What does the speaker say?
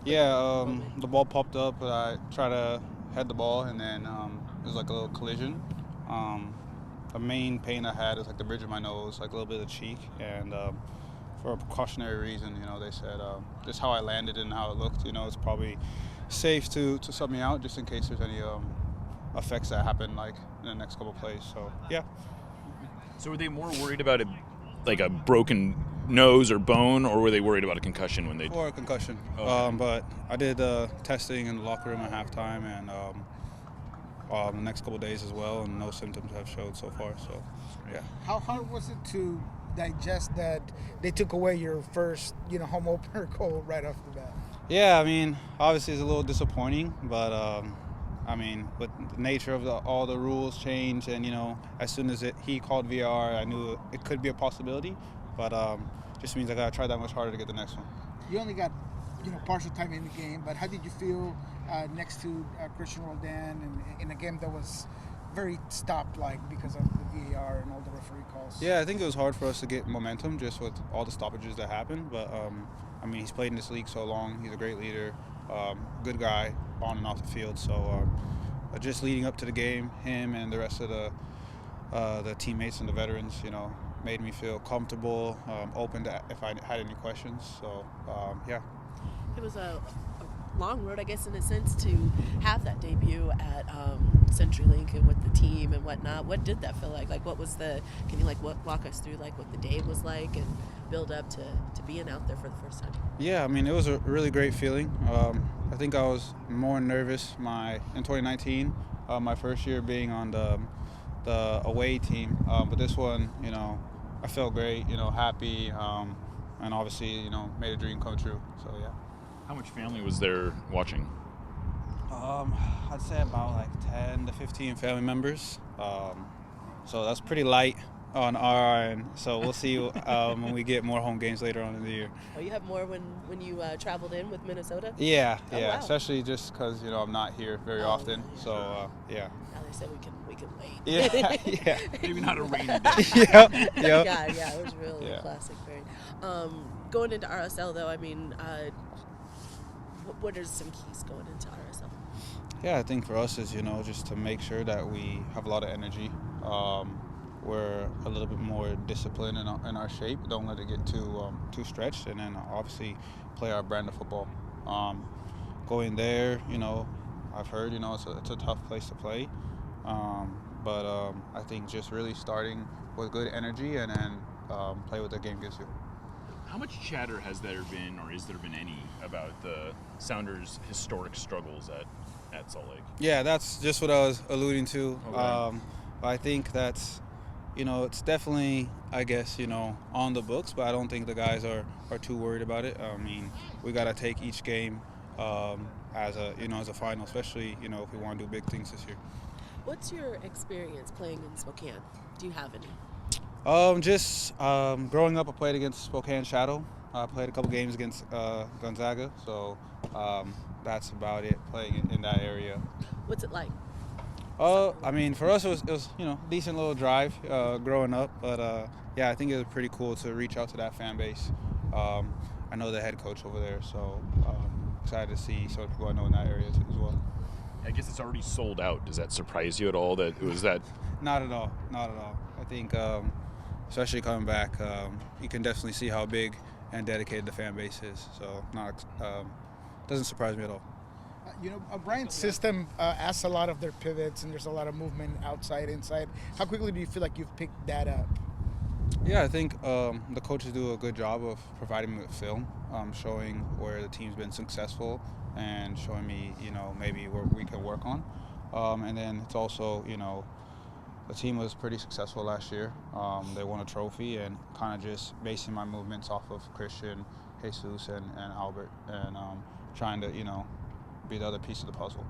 Yeah, the ball popped up, but I tried to head the ball, and then it was like a little collision. Um, the main pain I had is like the bridge of my nose, like a little bit of the cheek, and for a precautionary reason, they said just how I landed and how it looked. It's probably safe to sub me out just in case there's any effects that happen like in the next couple plays. So yeah. So were they more worried about like a broken nose or bone, or were they worried about a concussion when they? For a concussion. Okay. But I did testing in the locker room at halftime and the next couple of days as well, and no symptoms have showed so far. So yeah. How hard was it to digest that they took away your first, home opener goal right off the bat? Yeah, I mean, obviously it's a little disappointing, but with the nature of all the rules change, and as soon as he called VAR, I knew it could be a possibility, but just means I gotta try that much harder to get the next one. You only got, partial time in the game, but how did you feel next to Christian Roldan and in a game that was very stopped, like because of the VAR and all the referee calls? Yeah, I think it was hard for us to get momentum just with all the stoppages that happened, but he's played in this league so long. He's a great leader, good guy on and off the field. So just leading up to the game, him and the rest of the teammates and the veterans, made me feel comfortable, open to if I had any questions. So yeah. It was a long road, I guess, in a sense, to have that debut at CenturyLink and with the team and whatnot. What did that feel like? Like, can you walk us through what the day was like and build up to being out there for the first time? Yeah, it was a really great feeling. I think I was more nervous in 2019, my first year being on the away team. But this one, I felt great, happy, and obviously, made a dream come true. So yeah. How much family was there watching? I'd say about 10 to 15 family members. So that's pretty light on our end. So we'll see when we get more home games later on in the year. Oh, you have more when you traveled in with Minnesota? Yeah, Oh, yeah. wow. Especially just because I'm not here very often. So yeah. Now they said we can wait. Yeah, yeah. Maybe not a rainy day. yeah, yeah. Yeah, it was really Yeah. classic. Very. Going into RSL though, what are some keys going into RSL? Yeah, I think for us is just to make sure that we have a lot of energy. We're a little bit more disciplined in our shape. Don't let it get too stretched, and then obviously play our brand of football. Going there, I've heard it's a tough place to play, but I think just really starting with good energy and then play what the game gives you. How much chatter has there been, or is there been any, about the Sounders' historic struggles at Salt Lake? Yeah, that's just what I was alluding to. Okay. I think that's, it's definitely, I guess, on the books, but I don't think the guys are too worried about it. We got to take each game as a final, especially, if we want to do big things this year. What's your experience playing in Spokane? Do you have any? Growing up, I played against Spokane Shadow. I played a couple games against Gonzaga, so that's about it, playing in that area. What's it like? For us, it was decent little drive growing up, but I think it was pretty cool to reach out to that fan base. I know the head coach over there, so excited to see some people I know in that area too, as well. I guess it's already sold out. Does that surprise you at all? That it was that? Not at all. Not at all. I think, especially coming back, you can definitely see how big and dedicated the fan base is. So, doesn't surprise me at all. Brian's system asks a lot of their pivots, and there's a lot of movement outside, inside. How quickly do you feel like you've picked that up? Yeah, I think the coaches do a good job of providing me with film, showing where the team's been successful and showing me, maybe where we can work on. And then it's also, the team was pretty successful last year. They won a trophy, and kind of just basing my movements off of Christian, Jesus, and Albert, and trying to, be the other piece of the puzzle.